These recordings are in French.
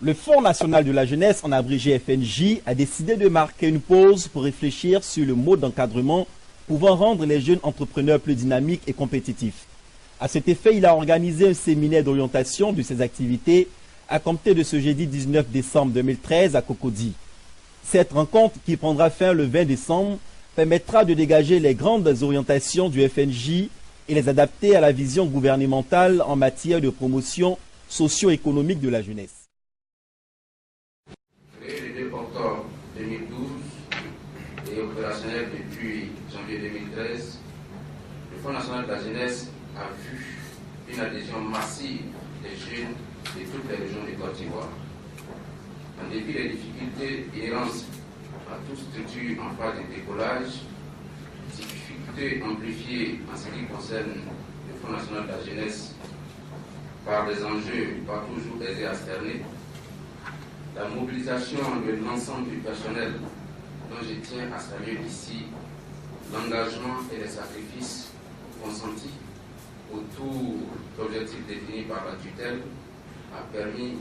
Le Fonds national de la jeunesse, en abrégé FNJ, a décidé de marquer une pause pour réfléchir sur le mode d'encadrement pouvant rendre les jeunes entrepreneurs plus dynamiques et compétitifs. À cet effet, il a organisé un séminaire d'orientation de ses activités à compter de ce jeudi 19 décembre 2013 à Cocody. Cette rencontre, qui prendra fin le 20 décembre, permettra de dégager les grandes orientations du FNJ et les adapter à la vision gouvernementale en matière de promotion socio-économique de la jeunesse. Créé le 2 octobre 2012 et opérationnel depuis janvier 2013, le Fonds national de la jeunesse a vu une adhésion massive des jeunes de toutes les régions de Côte d'Ivoire. En dépit des difficultés inhérentes à toute structure en phase de décollage, difficultés amplifiées en ce qui concerne le Fonds national de la jeunesse par des enjeux pas toujours aisés à cerner, la mobilisation de l'ensemble du personnel dont je tiens à saluer ici l'engagement et les sacrifices consentis autour d'objectifs définis par la tutelle a permis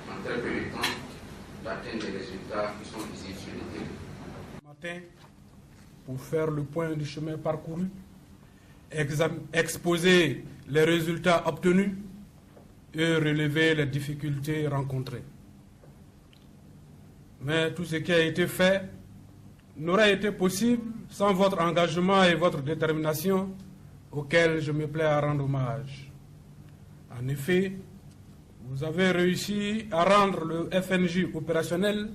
en très peu de temps d'atteindre des résultats qui sont visibles sur le terrain. Matin, pour faire le point du chemin parcouru, exposer les résultats obtenus et relever les difficultés rencontrées. Mais tout ce qui a été fait n'aurait été possible sans votre engagement et votre détermination auquel je me plais à rendre hommage. En effet, vous avez réussi à rendre le FNJ opérationnel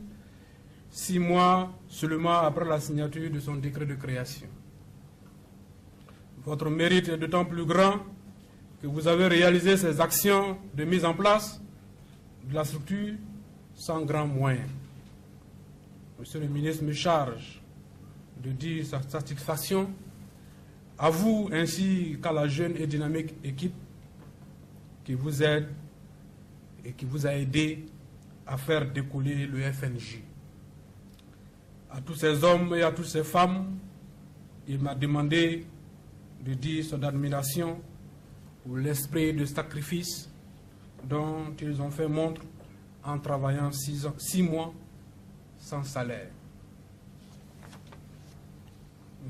6 mois seulement après la signature de son décret de création. Votre mérite est d'autant plus grand que vous avez réalisé ces actions de mise en place de la structure sans grands moyens. Monsieur le ministre me charge de dire sa satisfaction à vous ainsi qu'à la jeune et dynamique équipe qui vous aide et qui vous a aidé à faire décoller le FNJ. À tous ces hommes et à toutes ces femmes, il m'a demandé de dire son admiration pour l'esprit de sacrifice dont ils ont fait montre en travaillant 6 mois sans salaire.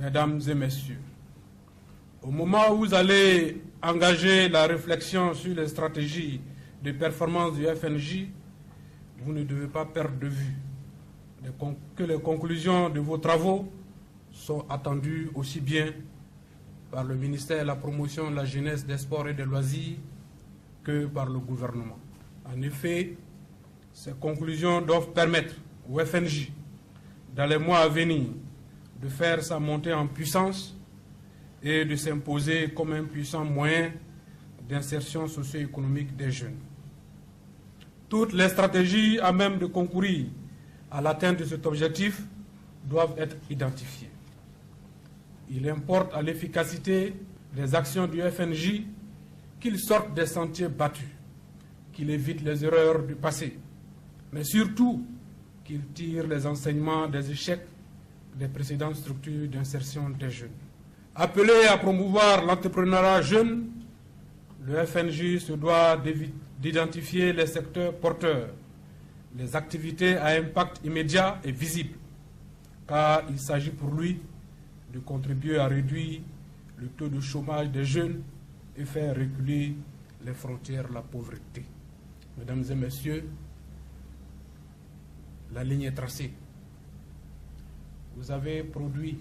Mesdames et messieurs, au moment où vous allez engager la réflexion sur les stratégies de performance du FNJ, vous ne devez pas perdre de vue que les conclusions de vos travaux sont attendues aussi bien par le ministère de la Promotion de la Jeunesse, des Sports et des Loisirs que par le gouvernement. En effet, ces conclusions doivent permettre au FNJ, dans les mois à venir, de faire sa montée en puissance et de s'imposer comme un puissant moyen d'insertion socio-économique des jeunes. Toutes les stratégies à même de concourir à l'atteinte de cet objectif doivent être identifiées. Il importe à l'efficacité des actions du FNJ qu'il sorte des sentiers battus, qu'il évite les erreurs du passé, mais surtout qu'il tire les enseignements des échecs des précédentes structures d'insertion des jeunes. Appelé à promouvoir l'entrepreneuriat jeune, le FNJ se doit d'identifier les secteurs porteurs, les activités à impact immédiat et visible, car il s'agit pour lui de contribuer à réduire le taux de chômage des jeunes et faire reculer les frontières de la pauvreté. Mesdames et messieurs, la ligne est tracée. Vous avez produit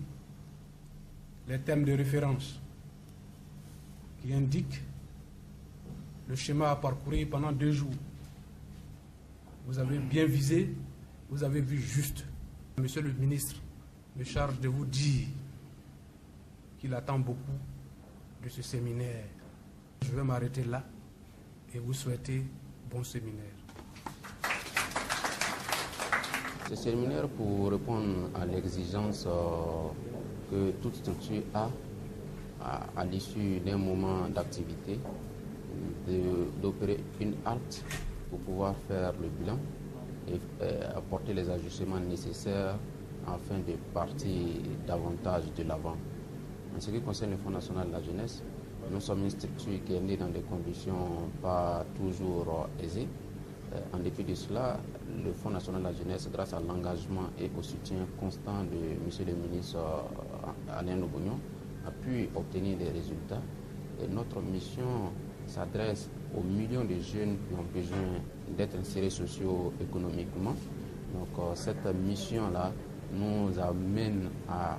les thèmes de référence qui indiquent le schéma à parcourir pendant 2 jours. Vous avez bien visé, vous avez vu juste. Monsieur le ministre me charge de vous dire qu'il attend beaucoup de ce séminaire. Je vais m'arrêter là et vous souhaiter bon séminaire. Ce séminaire pour répondre à l'exigence que toute structure a à l'issue d'un moment d'activité, d'opérer une halte pour pouvoir faire le bilan et apporter les ajustements nécessaires afin de partir davantage de l'avant. En ce qui concerne le Fonds national de la jeunesse, nous sommes une structure qui est née dans des conditions pas toujours aisées. En dépit de cela, le Fonds national de la jeunesse, grâce à l'engagement et au soutien constant de M. le ministre Alain Lobognon, a pu obtenir des résultats. Et notre mission s'adresse aux millions de jeunes qui ont besoin d'être insérés socio-économiquement. Donc cette mission-là nous amène à,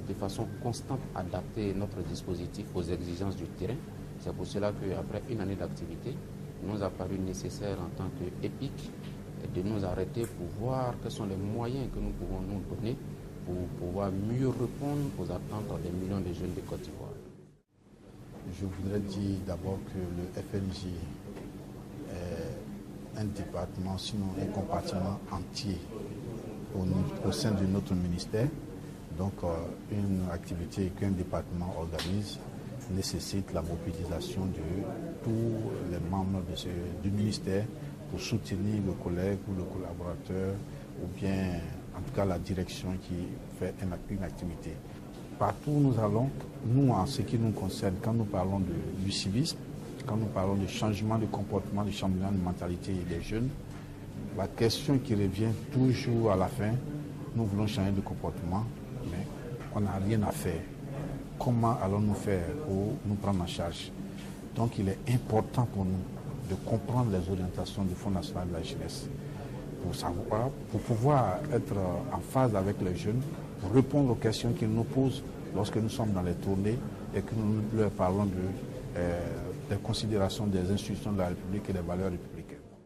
de façon constante, adapter notre dispositif aux exigences du terrain. C'est pour cela qu'après une année d'activité, il nous a paru nécessaire en tant qu'EPIC de nous arrêter pour voir quels sont les moyens que nous pouvons nous donner pour pouvoir mieux répondre aux attentes des millions de jeunes de Côte d'Ivoire. Je voudrais dire d'abord que le FNJ est un département, sinon un compartiment entier au sein de notre ministère. Donc une activité qu'un département organise nécessite la mobilisation de tous les membres du ministère pour soutenir le collègue ou le collaborateur ou bien en tout cas la direction qui fait une activité. Partout où nous allons, nous en ce qui nous concerne, quand nous parlons du civisme, quand nous parlons de changement de comportement, de changement de mentalité des jeunes, la question qui revient toujours à la fin, nous voulons changer de comportement, mais on n'a rien à faire. Comment allons-nous faire pour nous prendre en charge? Donc il est important pour nous de comprendre les orientations du Fonds national de la jeunesse, pour pouvoir être en phase avec les jeunes, pour répondre aux questions qu'ils nous posent lorsque nous sommes dans les tournées et que nous leur parlons des considérations des institutions de la République et des valeurs républicaines.